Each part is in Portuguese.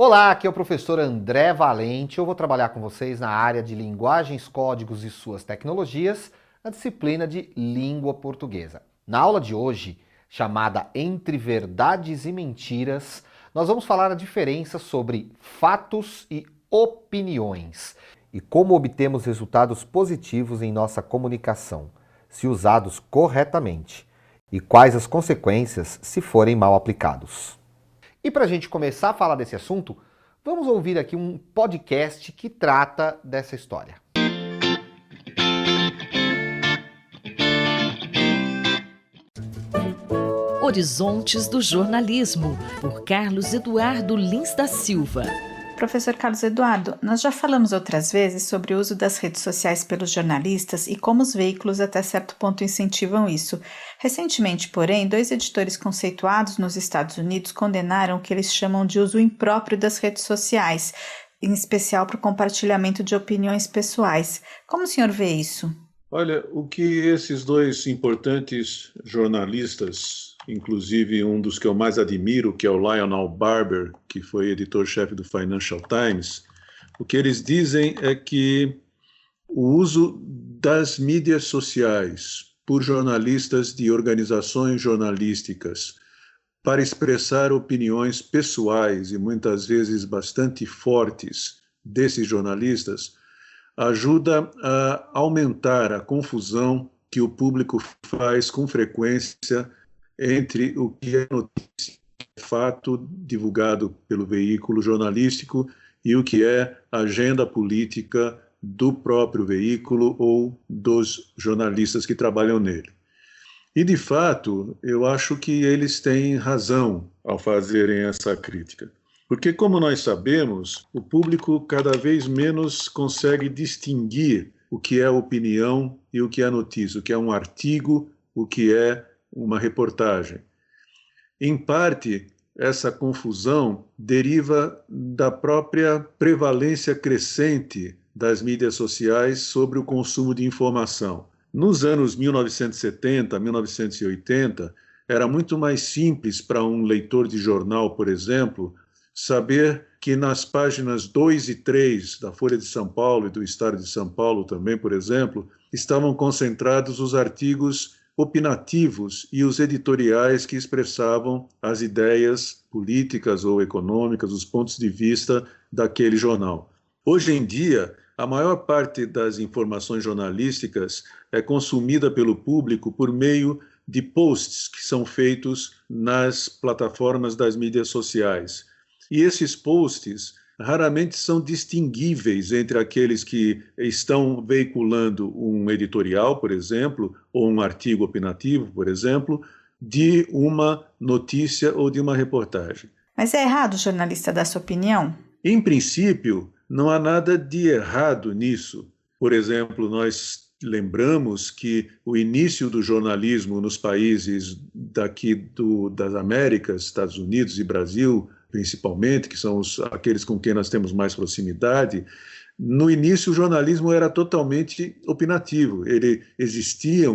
Olá, aqui é o professor André Valente. Eu vou trabalhar com vocês na área de linguagens, códigos e suas tecnologias, na disciplina de língua portuguesa. Na aula de hoje, chamada Entre Verdades e Mentiras, nós vamos falar a diferença sobre fatos e opiniões e como obtemos resultados positivos em nossa comunicação, se usados corretamente, e quais as consequências se forem mal aplicados. E para a gente começar a falar desse assunto, vamos ouvir aqui um podcast que trata dessa história. Horizontes do Jornalismo, por Carlos Eduardo Lins da Silva. Professor Carlos Eduardo, nós já falamos outras vezes sobre o uso das redes sociais pelos jornalistas e como os veículos até certo ponto incentivam isso. Recentemente, porém, 2 editores conceituados nos Estados Unidos condenaram o que eles chamam de uso impróprio das redes sociais, em especial para o compartilhamento de opiniões pessoais. Como o senhor vê isso? Olha, o que esses 2 importantes jornalistas, inclusive um dos que eu mais admiro, que é o Lionel Barber, que foi editor-chefe do Financial Times, o que eles dizem é que o uso das mídias sociais por jornalistas de organizações jornalísticas para expressar opiniões pessoais e muitas vezes bastante fortes desses jornalistas ajuda a aumentar a confusão que o público faz com frequência entre o que é notícia, fato divulgado pelo veículo jornalístico e o que é agenda política do próprio veículo ou dos jornalistas que trabalham nele. E, de fato, eu acho que eles têm razão ao fazerem essa crítica. Porque, como nós sabemos, o público cada vez menos consegue distinguir o que é opinião e o que é notícia, o que é um artigo, o que é uma reportagem. Em parte, essa confusão deriva da própria prevalência crescente das mídias sociais sobre o consumo de informação. Nos anos 1970, 1980, era muito mais simples para um leitor de jornal, por exemplo, saber que nas páginas 2 e 3 da Folha de São Paulo e do Estado de São Paulo também, por exemplo, estavam concentrados os artigos opinativos e os editoriais que expressavam as ideias políticas ou econômicas, os pontos de vista daquele jornal. Hoje em dia, a maior parte das informações jornalísticas é consumida pelo público por meio de posts que são feitos nas plataformas das mídias sociais. E esses posts raramente são distinguíveis entre aqueles que estão veiculando um editorial, por exemplo, ou um artigo opinativo, por exemplo, de uma notícia ou de uma reportagem. Mas é errado o jornalista dar sua opinião? Em princípio, não há nada de errado nisso. Por exemplo, nós lembramos que o início do jornalismo nos países daqui das Américas, Estados Unidos e Brasil, principalmente, que são aqueles com quem nós temos mais proximidade, no início o jornalismo era totalmente opinativo.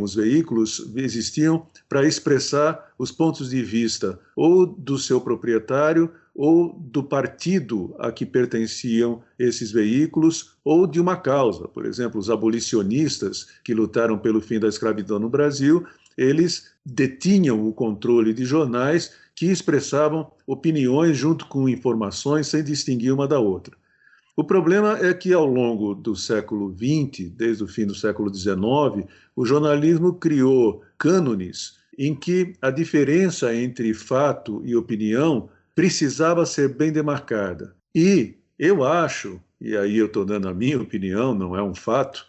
Os veículos existiam para expressar os pontos de vista ou do seu proprietário ou do partido a que pertenciam esses veículos ou de uma causa. Por exemplo, os abolicionistas que lutaram pelo fim da escravidão no Brasil, eles detinham o controle de jornais que expressavam opiniões junto com informações sem distinguir uma da outra. O problema é que, ao longo do século XX, desde o fim do século XIX, o jornalismo criou cânones em que a diferença entre fato e opinião precisava ser bem demarcada. E eu acho, e aí eu estou dando a minha opinião, não é um fato,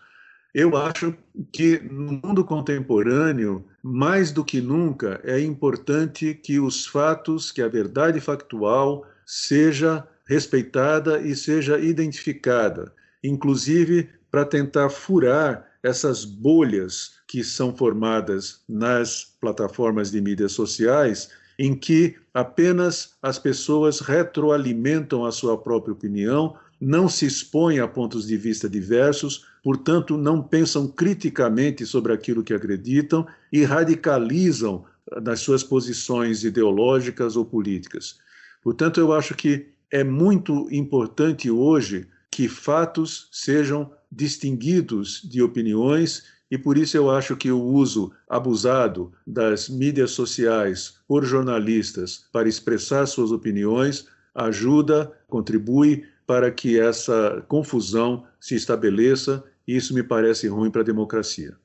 eu acho que no mundo contemporâneo, mais do que nunca, é importante que os fatos, que a verdade factual seja respeitada e seja identificada, inclusive para tentar furar essas bolhas que são formadas nas plataformas de mídias sociais, em que apenas as pessoas retroalimentam a sua própria opinião, não se expõem a pontos de vista diversos, portanto, não pensam criticamente sobre aquilo que acreditam e radicalizam nas suas posições ideológicas ou políticas. Portanto, eu acho que É muito importante hoje que fatos sejam distinguidos de opiniões e por isso eu acho que o uso abusado das mídias sociais por jornalistas para expressar suas opiniões ajuda, contribui para que essa confusão se estabeleça e isso me parece ruim para a democracia.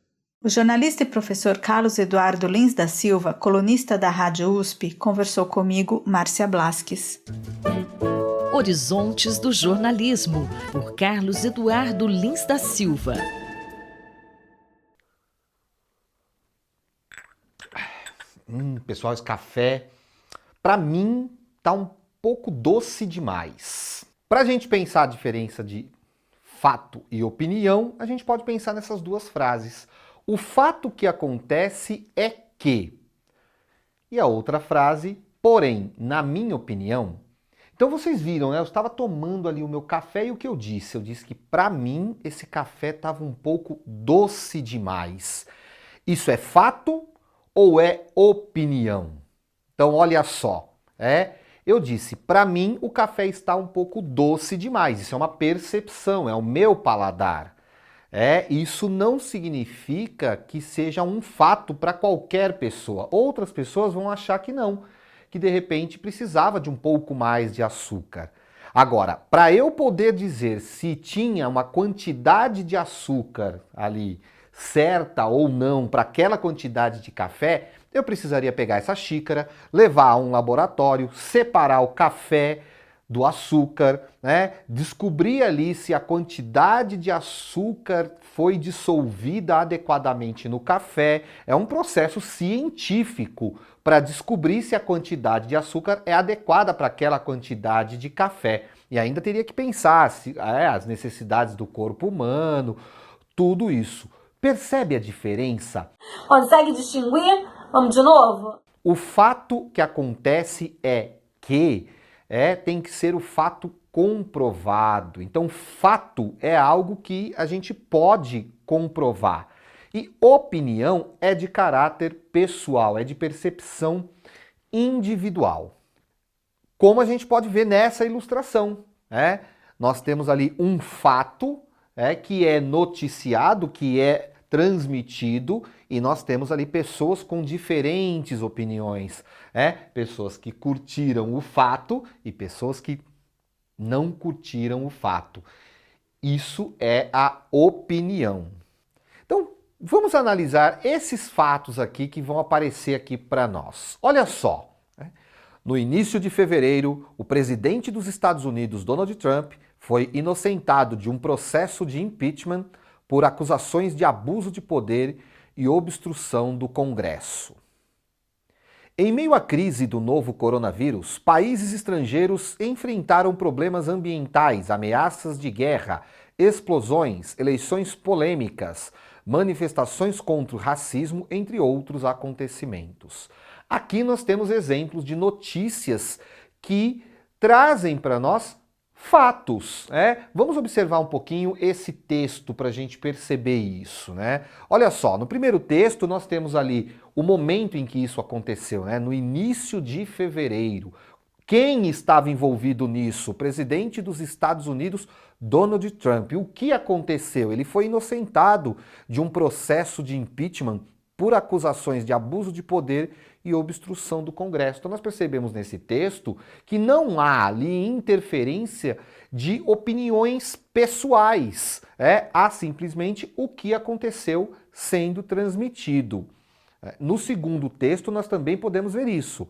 O jornalista e professor Carlos Eduardo Lins da Silva, colunista da Rádio USP, conversou comigo, Márcia Blasques. Horizontes do Jornalismo, por Carlos Eduardo Lins da Silva. Pessoal, esse café, para mim, tá um pouco doce demais. Para a gente pensar a diferença de fato e opinião, a gente pode pensar nessas duas frases. O fato que acontece é que. E a outra frase, porém, na minha opinião. Então vocês viram, né? Eu estava tomando ali o meu café e o que eu disse? Eu disse que para mim esse café estava um pouco doce demais. Isso é fato ou é opinião? Então olha só, eu disse, para mim o café está um pouco doce demais. Isso é uma percepção, é o meu paladar. Isso não significa que seja um fato para qualquer pessoa. Outras pessoas vão achar que não, que de repente precisava de um pouco mais de açúcar. Agora, para eu poder dizer se tinha uma quantidade de açúcar ali certa ou não para aquela quantidade de café, eu precisaria pegar essa xícara, levar a um laboratório, separar o café do açúcar, descobrir ali se a quantidade de açúcar foi dissolvida adequadamente no café. É um processo científico para descobrir se a quantidade de açúcar é adequada para aquela quantidade de café. E ainda teria que pensar as necessidades do corpo humano, tudo isso. Percebe a diferença? Consegue distinguir? Vamos de novo? O fato que acontece é que tem que ser o fato comprovado. Então, fato é algo que a gente pode comprovar. E opinião é de caráter pessoal, é de percepção individual. Como a gente pode ver nessa ilustração, nós temos ali um fato que é noticiado, que é transmitido, e nós temos ali pessoas com diferentes opiniões, pessoas que curtiram o fato e pessoas que não curtiram o fato. Isso é a opinião. Então, vamos analisar esses fatos aqui que vão aparecer aqui para nós. Olha só, no início de fevereiro, o presidente dos Estados Unidos, Donald Trump, foi inocentado de um processo de impeachment por acusações de abuso de poder e obstrução do Congresso. Em meio à crise do novo coronavírus, países estrangeiros enfrentaram problemas ambientais, ameaças de guerra, explosões, eleições polêmicas, manifestações contra o racismo, entre outros acontecimentos. Aqui nós temos exemplos de notícias que trazem para nós fatos. Vamos observar um pouquinho esse texto para a gente perceber isso. Olha só, no primeiro texto nós temos ali o momento em que isso aconteceu, no início de fevereiro. Quem estava envolvido nisso? O presidente dos Estados Unidos, Donald Trump. O que aconteceu? Ele foi inocentado de um processo de impeachment por acusações de abuso de poder e obstrução do Congresso. Então nós percebemos nesse texto que não há ali interferência de opiniões pessoais. Há simplesmente o que aconteceu sendo transmitido. No segundo texto nós também podemos ver isso.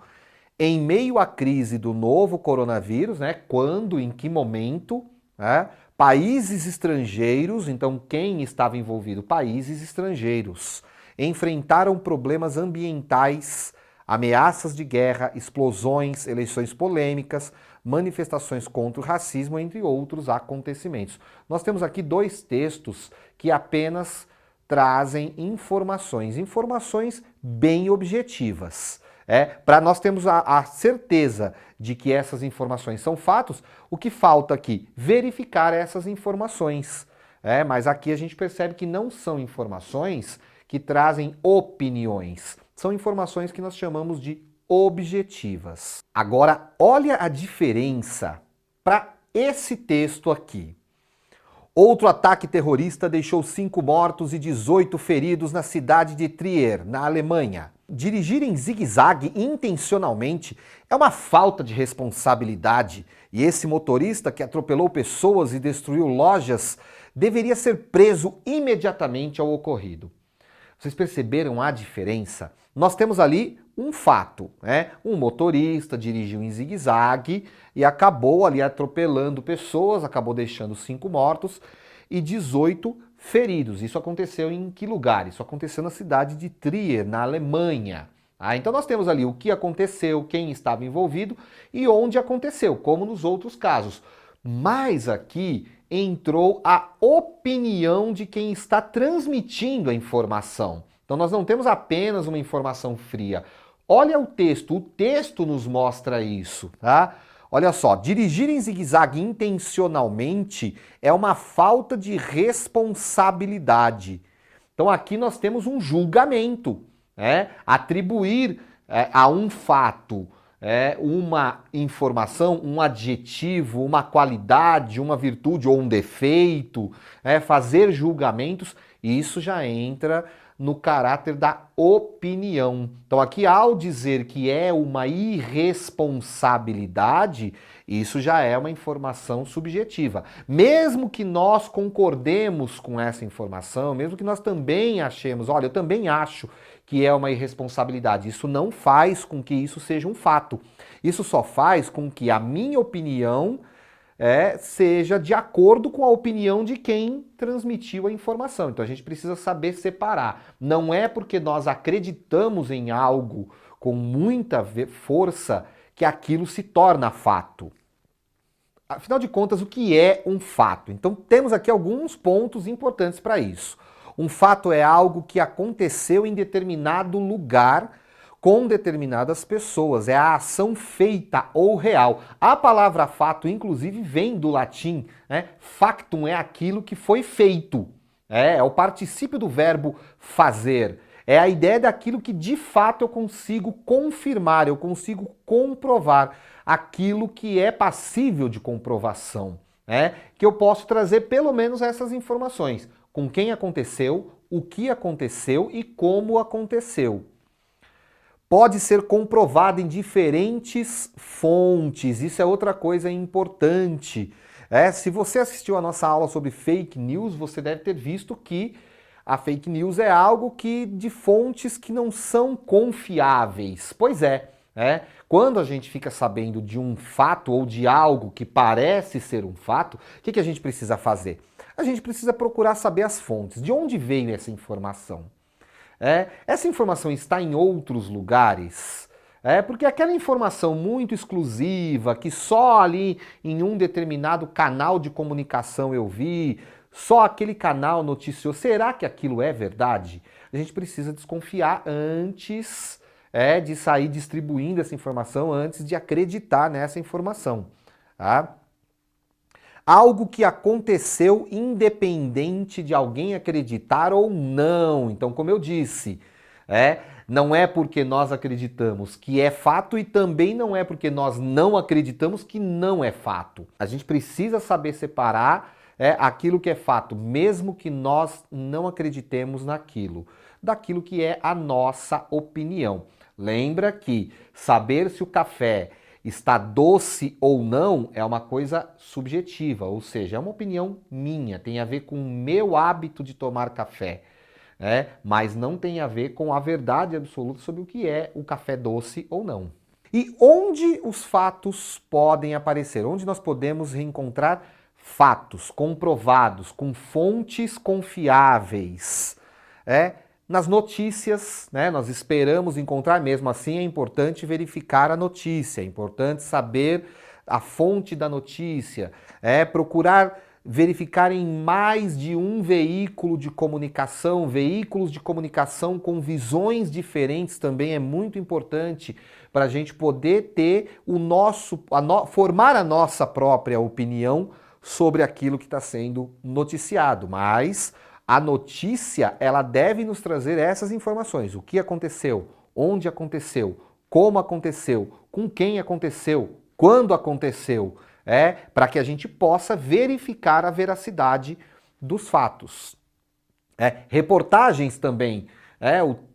Em meio à crise do novo coronavírus, quando, em que momento, países estrangeiros, então quem estava envolvido? Países estrangeiros, enfrentaram problemas ambientais, ameaças de guerra, explosões, eleições polêmicas, manifestações contra o racismo, entre outros acontecimentos. Nós temos aqui dois textos que apenas trazem informações bem objetivas. Para nós termos a certeza de que essas informações são fatos, o que falta aqui? Verificar essas informações. Mas aqui a gente percebe que não são informações que trazem opiniões. São informações que nós chamamos de objetivas. Agora, olha a diferença para esse texto aqui. Outro ataque terrorista deixou 5 mortos e 18 feridos na cidade de Trier, na Alemanha. Dirigir em zigue-zague intencionalmente é uma falta de responsabilidade e esse motorista que atropelou pessoas e destruiu lojas deveria ser preso imediatamente ao ocorrido. Vocês perceberam a diferença? Nós temos ali um fato, né? Um motorista dirigiu em zigue-zague e acabou ali atropelando pessoas, acabou deixando 5 mortos e 18 feridos. Isso aconteceu em que lugar? Isso aconteceu na cidade de Trier, na Alemanha. Então nós temos ali o que aconteceu, quem estava envolvido e onde aconteceu, como nos outros casos. Mas aqui entrou a opinião de quem está transmitindo a informação. Então nós não temos apenas uma informação fria. Olha o texto nos mostra isso, tá? Olha só, dirigir em zigue-zague intencionalmente é uma falta de responsabilidade. Então aqui nós temos um julgamento, né? Atribuir a um fato uma informação, um adjetivo, uma qualidade, uma virtude ou um defeito, fazer julgamentos, isso já entra no caráter da opinião. Então aqui, ao dizer que é uma irresponsabilidade, isso já é uma informação subjetiva. Mesmo que nós concordemos com essa informação, mesmo que nós também achemos, olha, eu também acho que é uma irresponsabilidade, isso não faz com que isso seja um fato. Isso só faz com que a minha opinião seja de acordo com a opinião de quem transmitiu a informação. Então a gente precisa saber separar. Não é porque nós acreditamos em algo com muita força que aquilo se torna fato. Afinal de contas, o que é um fato? Então temos aqui alguns pontos importantes para isso. Um fato é algo que aconteceu em determinado lugar com determinadas pessoas, é a ação feita ou real. A palavra fato, inclusive, vem do latim, né? Factum é aquilo que foi feito, é o particípio do verbo fazer, é a ideia daquilo que de fato eu consigo confirmar, eu consigo comprovar, aquilo que é passível de comprovação, que eu posso trazer pelo menos essas informações, com quem aconteceu, o que aconteceu e como aconteceu. Pode ser comprovado em diferentes fontes, isso é outra coisa importante. Se você assistiu a nossa aula sobre fake news, você deve ter visto que a fake news é algo que de fontes que não são confiáveis. Pois é, quando a gente fica sabendo de um fato ou de algo que parece ser um fato, o que a gente precisa fazer? A gente precisa procurar saber as fontes, de onde veio essa informação. Essa informação está em outros lugares? Porque aquela informação muito exclusiva, que só ali em um determinado canal de comunicação eu vi, só aquele canal noticiou, será que aquilo é verdade? A gente precisa desconfiar antes de sair distribuindo essa informação, antes de acreditar nessa informação. Tá? Algo que aconteceu independente de alguém acreditar ou não. Então, como eu disse, não é porque nós acreditamos que é fato e também não é porque nós não acreditamos que não é fato. A gente precisa saber separar aquilo que é fato, mesmo que nós não acreditemos naquilo, daquilo que é a nossa opinião. Lembra que saber se o café está doce ou não é uma coisa subjetiva, ou seja, é uma opinião minha, tem a ver com o meu hábito de tomar café, mas não tem a ver com a verdade absoluta sobre o que é o café doce ou não. E onde os fatos podem aparecer? Onde nós podemos reencontrar fatos comprovados, com fontes confiáveis? Nas notícias, nós esperamos encontrar, mesmo assim é importante verificar a notícia, é importante saber a fonte da notícia, procurar verificar em mais de um veículo de comunicação, veículos de comunicação com visões diferentes também é muito importante para a gente poder ter formar a nossa própria opinião sobre aquilo que está sendo noticiado, mas a notícia, ela deve nos trazer essas informações. O que aconteceu, onde aconteceu, como aconteceu, com quem aconteceu, quando aconteceu. para que a gente possa verificar a veracidade dos fatos. Reportagens também,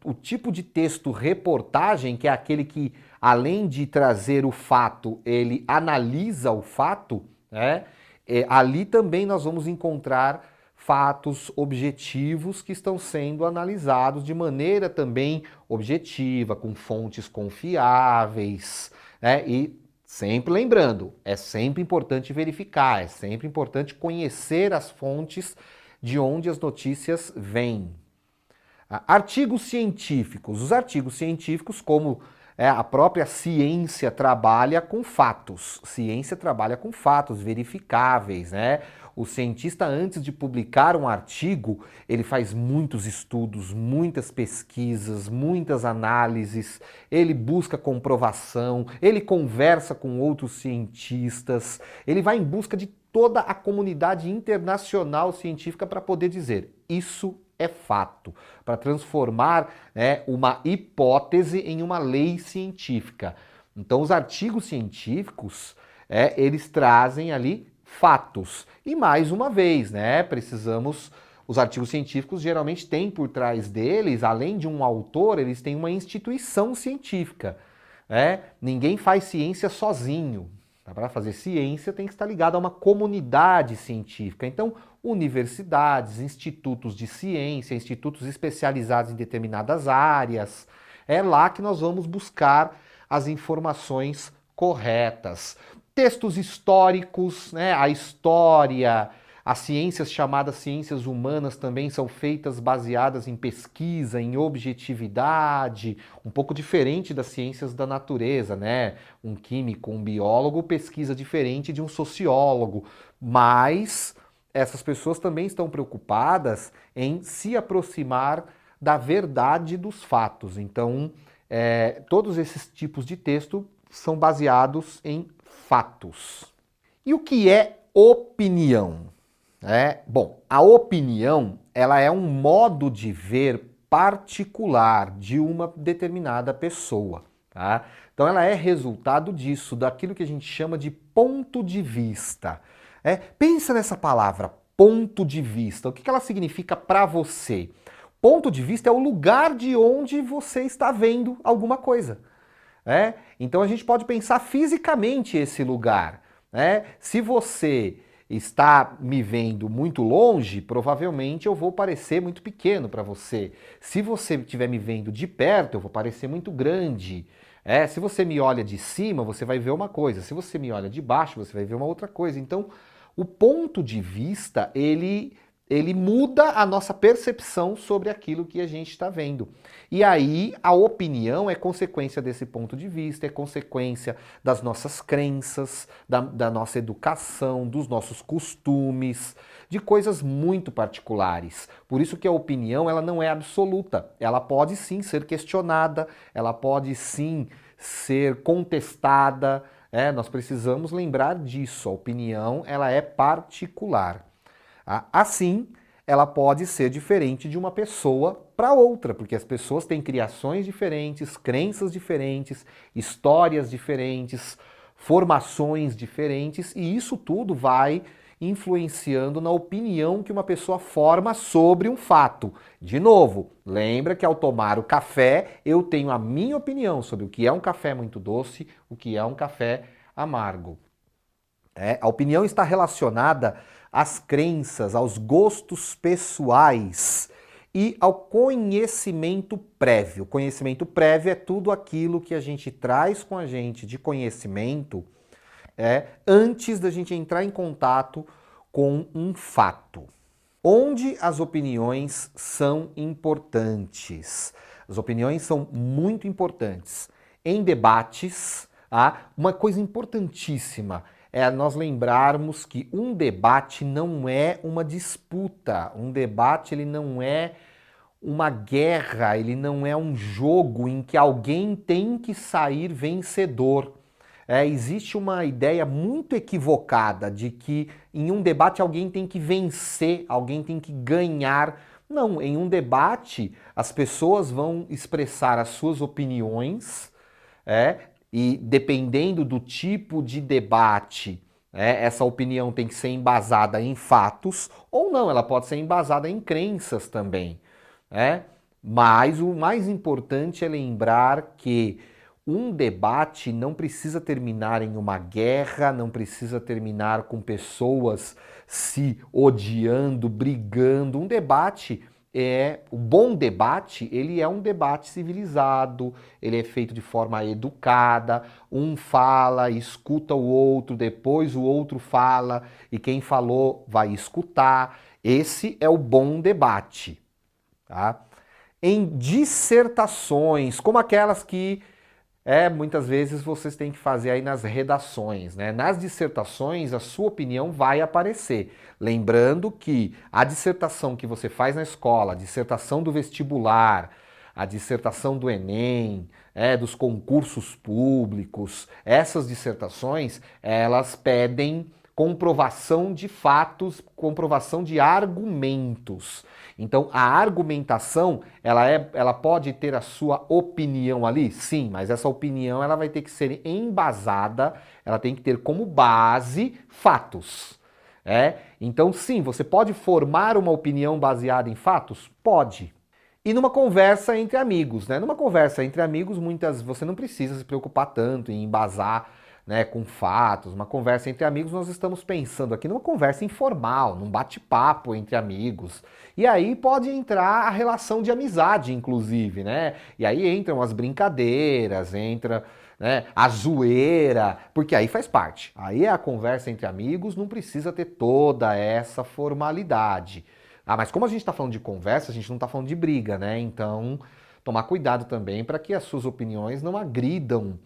o tipo de texto reportagem, que é aquele que, além de trazer o fato, ele analisa o fato, ali também nós vamos encontrar fatos objetivos que estão sendo analisados de maneira também objetiva, com fontes confiáveis, e sempre lembrando, é sempre importante verificar, é sempre importante conhecer as fontes de onde as notícias vêm. Artigos científicos. Os artigos científicos, como a própria ciência trabalha com fatos. Ciência trabalha com fatos verificáveis, né? O cientista, antes de publicar um artigo, ele faz muitos estudos, muitas pesquisas, muitas análises, ele busca comprovação, ele conversa com outros cientistas, ele vai em busca de toda a comunidade internacional científica para poder dizer: isso é fato, para transformar uma hipótese em uma lei científica. Então, os artigos científicos, eles trazem ali fatos. E mais uma vez, os artigos científicos geralmente têm por trás deles, além de um autor, eles têm uma instituição científica. Ninguém faz ciência sozinho. Para fazer ciência tem que estar ligado a uma comunidade científica. Então, universidades, institutos de ciência, institutos especializados em determinadas áreas, é lá que nós vamos buscar as informações corretas. Textos históricos, a história, as ciências chamadas ciências humanas também são feitas baseadas em pesquisa, em objetividade, um pouco diferente das ciências da natureza, Um químico, um biólogo pesquisa diferente de um sociólogo, mas essas pessoas também estão preocupadas em se aproximar da verdade dos fatos. Então, todos esses tipos de texto são baseados em fatos. E o que é opinião? Bom, a opinião, ela é um modo de ver particular de uma determinada pessoa, tá? Então ela é resultado disso, daquilo que a gente chama de ponto de vista. Pensa nessa palavra, ponto de vista. O que ela significa para você? Ponto de vista é o lugar de onde você está vendo alguma coisa. Então a gente pode pensar fisicamente esse lugar. Se você está me vendo muito longe, provavelmente eu vou parecer muito pequeno para você. Se você estiver me vendo de perto, eu vou parecer muito grande. Se você me olha de cima, você vai ver uma coisa. Se você me olha de baixo, você vai ver uma outra coisa. Então, o ponto de vista, ele muda a nossa percepção sobre aquilo que a gente está vendo. E aí, a opinião é consequência desse ponto de vista, é consequência das nossas crenças, da nossa educação, dos nossos costumes, de coisas muito particulares. Por isso que a opinião, ela não é absoluta. Ela pode sim ser questionada, ela pode sim ser contestada. Nós precisamos lembrar disso. A opinião, ela é particular. Assim, ela pode ser diferente de uma pessoa para outra, porque as pessoas têm criações diferentes, crenças diferentes, histórias diferentes, formações diferentes, e isso tudo vai influenciando na opinião que uma pessoa forma sobre um fato. De novo, lembra que ao tomar o café, eu tenho a minha opinião sobre o que é um café muito doce, o que é um café amargo. A opinião está relacionada às crenças, aos gostos pessoais e ao conhecimento prévio. O conhecimento prévio é tudo aquilo que a gente traz com a gente de conhecimento antes da gente entrar em contato com um fato. Onde as opiniões são importantes? As opiniões são muito importantes. Em debates, uma coisa importantíssima é nós lembrarmos que um debate não é uma disputa, um debate ele não é uma guerra, ele não é um jogo em que alguém tem que sair vencedor. Existe uma ideia muito equivocada de que em um debate alguém tem que vencer, alguém tem que ganhar. Não, em um debate as pessoas vão expressar as suas opiniões, e dependendo do tipo de debate, Essa opinião tem que ser embasada em fatos ou não, ela pode ser embasada em crenças também. Mas o mais importante é lembrar que um debate não precisa terminar em uma guerra, não precisa terminar com pessoas se odiando, brigando. Um debate o bom debate, ele é um debate civilizado, ele é feito de forma educada, um fala, escuta o outro, depois o outro fala e quem falou vai escutar. Esse é o bom debate, tá? Em dissertações, como aquelas que muitas vezes vocês têm que fazer aí nas redações, né? Nas dissertações, a sua opinião vai aparecer. Lembrando que a dissertação que você faz na escola, a dissertação do vestibular, a dissertação do Enem, dos concursos públicos, essas dissertações, elas pedem comprovação de fatos, comprovação de argumentos. Então, a argumentação, ela pode ter a sua opinião ali? Sim, mas essa opinião ela vai ter que ser embasada, ela tem que ter como base fatos. Então, sim, você pode formar uma opinião baseada em fatos? Pode. E numa conversa entre amigos, né? Numa conversa entre amigos, você não precisa se preocupar tanto em embasar, né, com fatos. Uma conversa entre amigos, nós estamos pensando aqui numa conversa informal, num bate-papo entre amigos. E aí pode entrar a relação de amizade, inclusive, né? E aí entram as brincadeiras, entra, né, a zoeira, porque aí faz parte. Aí a conversa entre amigos não precisa ter toda essa formalidade. Mas como a gente está falando de conversa, a gente não está falando de briga, né? Então, tomar cuidado também para que as suas opiniões não agridam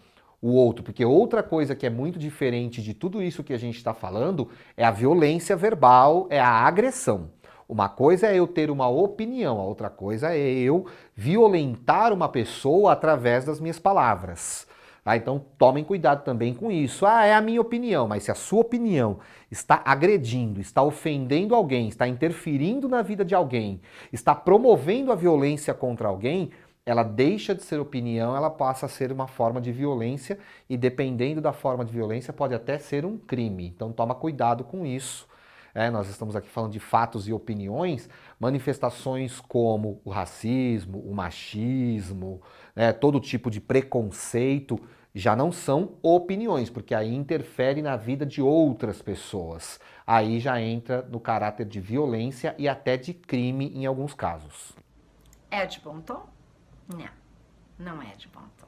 o outro, porque outra coisa que é muito diferente de tudo isso que a gente está falando é a violência verbal, é a agressão. Uma coisa é eu ter uma opinião, a outra coisa é eu violentar uma pessoa através das minhas palavras. Então tomem cuidado também com isso. É a minha opinião, mas se a sua opinião está agredindo, está ofendendo alguém, está interferindo na vida de alguém, está promovendo a violência contra alguém, ela deixa de ser opinião, ela passa a ser uma forma de violência e dependendo da forma de violência pode até ser um crime. Então toma cuidado com isso. Nós estamos aqui falando de fatos e opiniões, manifestações como o racismo, o machismo, todo tipo de preconceito já não são opiniões, porque aí interfere na vida de outras pessoas. Aí já entra no caráter de violência e até de crime em alguns casos. É de bom tom? Não, não é de bom tom.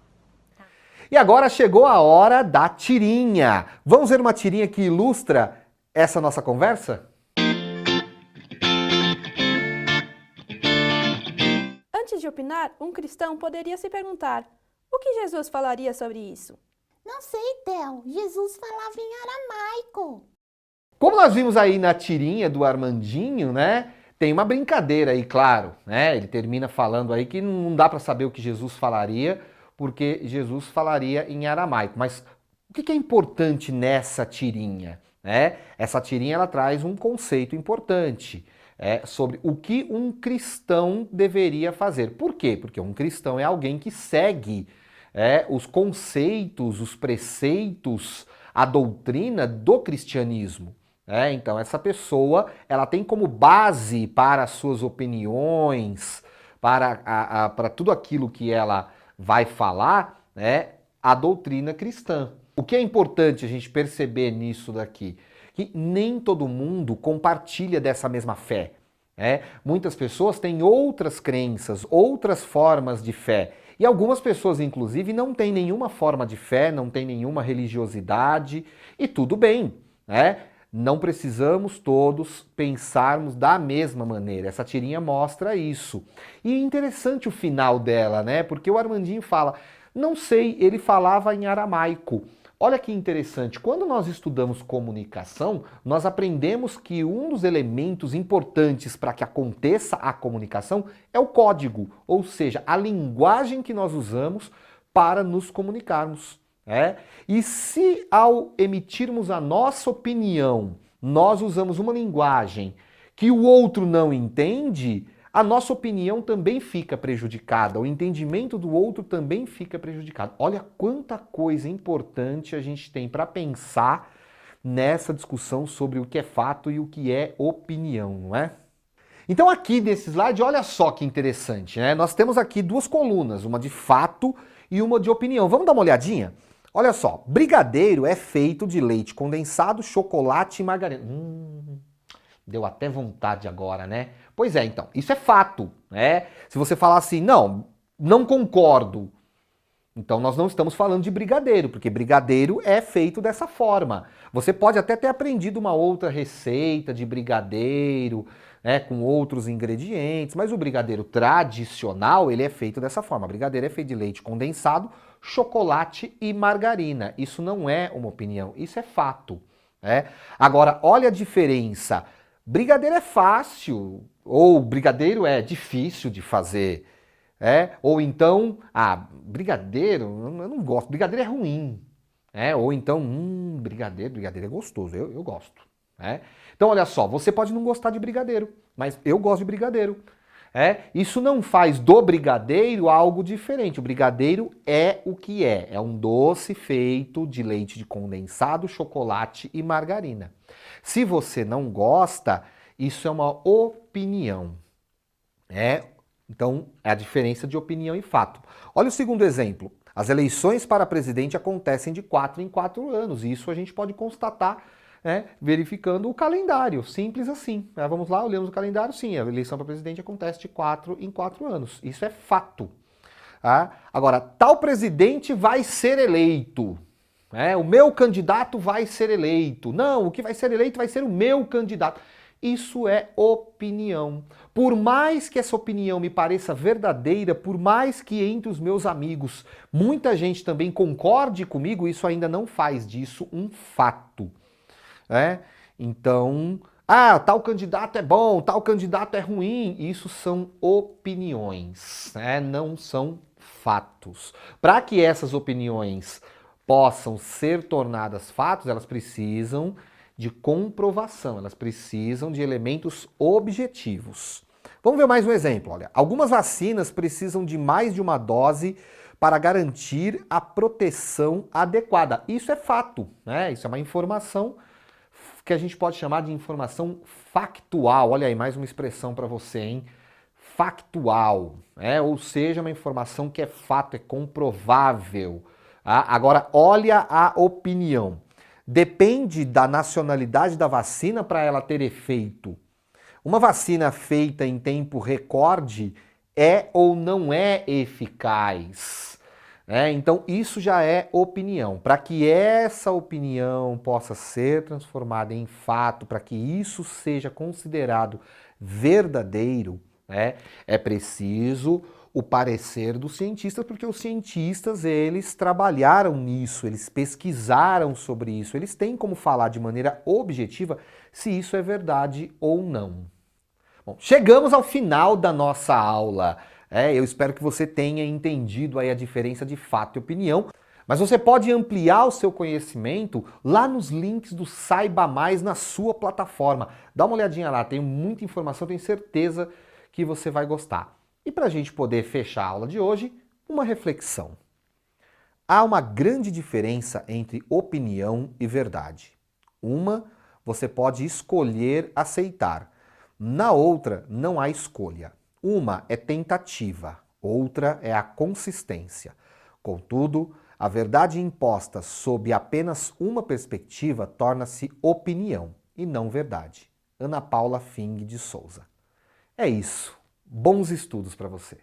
Tá. E agora chegou a hora da tirinha. Vamos ver uma tirinha que ilustra essa nossa conversa? Antes de opinar, um cristão poderia se perguntar: o que Jesus falaria sobre isso? Não sei, Theo. Jesus falava em aramaico. Como nós vimos aí na tirinha do Armandinho, né? Tem uma brincadeira aí, claro, né? Ele termina falando aí que não dá para saber o que Jesus falaria, porque Jesus falaria em aramaico. Mas o que é importante nessa tirinha? Essa tirinha ela traz um conceito importante sobre o que um cristão deveria fazer. Por quê? Porque um cristão é alguém que segue os conceitos, os preceitos, a doutrina do cristianismo. Então essa pessoa ela tem como base para as suas opiniões, para tudo aquilo que ela vai falar, a doutrina cristã. O que é importante a gente perceber nisso daqui? Que nem todo mundo compartilha dessa mesma fé. Muitas pessoas têm outras crenças, outras formas de fé. E algumas pessoas, inclusive, não têm nenhuma forma de fé, não têm nenhuma religiosidade, e tudo bem, Não precisamos todos pensarmos da mesma maneira. Essa tirinha mostra isso. E é interessante o final dela, Porque o Armandinho fala, não sei, ele falava em aramaico. Olha que interessante, quando nós estudamos comunicação, nós aprendemos que um dos elementos importantes para que aconteça a comunicação é o código, ou seja, a linguagem que nós usamos para nos comunicarmos. E se ao emitirmos a nossa opinião, nós usamos uma linguagem que o outro não entende, a nossa opinião também fica prejudicada, o entendimento do outro também fica prejudicado. Olha quanta coisa importante a gente tem para pensar nessa discussão sobre o que é fato e o que é opinião, não é? Então aqui nesse slide, olha só que interessante, né? Nós temos aqui duas colunas, uma de fato e uma de opinião. Vamos dar uma olhadinha? Olha só, brigadeiro é feito de leite condensado, chocolate e margarina. Deu até vontade agora, né? Pois é, então, isso é fato, né? Se você falar assim, não concordo, então nós não estamos falando de brigadeiro, porque brigadeiro é feito dessa forma. Você pode até ter aprendido uma outra receita de brigadeiro, né, com outros ingredientes, mas o brigadeiro tradicional, ele é feito dessa forma. O brigadeiro é feito de leite condensado, chocolate e margarina. Isso não é uma opinião, isso é fato, né? Agora, olha a diferença. Brigadeiro é fácil, ou brigadeiro é difícil de fazer. Ou então, brigadeiro, eu não gosto, brigadeiro é ruim. Ou então, brigadeiro é gostoso, eu gosto. Então, olha só, você pode não gostar de brigadeiro, mas eu gosto de brigadeiro. Isso não faz do brigadeiro algo diferente. O brigadeiro é o que é. É um doce feito de leite de condensado, chocolate e margarina. Se você não gosta, isso é uma opinião. Então, é a diferença de opinião e fato. Olha o segundo exemplo. As eleições para presidente acontecem de 4 em 4 anos. E isso a gente pode constatar, verificando o calendário. Simples assim. Vamos lá, olhamos o calendário. Sim, a eleição para presidente acontece de 4 em 4 anos. Isso é fato. Agora, tal presidente vai ser eleito. O meu candidato vai ser eleito. Não, o que vai ser eleito vai ser o meu candidato. Isso é opinião. Por mais que essa opinião me pareça verdadeira, por mais que entre os meus amigos muita gente também concorde comigo, isso ainda não faz disso um fato. Então, tal candidato é bom, tal candidato é ruim, isso são opiniões, não são fatos. Para que essas opiniões possam ser tornadas fatos, elas precisam de comprovação, elas precisam de elementos objetivos. Vamos ver mais um exemplo. Olha, algumas vacinas precisam de mais de uma dose para garantir a proteção adequada. Isso é fato, Isso é uma informação que a gente pode chamar de informação factual. Olha aí, mais uma expressão para você, hein? Factual, ou seja, uma informação que é fato, é comprovável. Agora, olha a opinião. Depende da nacionalidade da vacina para ela ter efeito. Uma vacina feita em tempo recorde é ou não é eficaz. Então, isso já é opinião. Para que essa opinião possa ser transformada em fato, para que isso seja considerado verdadeiro, é preciso o parecer dos cientistas, porque os cientistas, eles trabalharam nisso, eles pesquisaram sobre isso, eles têm como falar de maneira objetiva se isso é verdade ou não. Bom, chegamos ao final da nossa aula. Eu espero que você tenha entendido aí a diferença de fato e opinião, mas você pode ampliar o seu conhecimento lá nos links do Saiba Mais na sua plataforma. Dá uma olhadinha lá, tem muita informação, tenho certeza que você vai gostar. E para a gente poder fechar a aula de hoje, uma reflexão. Há uma grande diferença entre opinião e verdade. Uma, você pode escolher aceitar. Na outra, não há escolha. Uma é tentativa, outra é a consistência. Contudo, a verdade imposta sob apenas uma perspectiva torna-se opinião e não verdade. Ana Paula Fing de Souza. É isso. Bons estudos para você.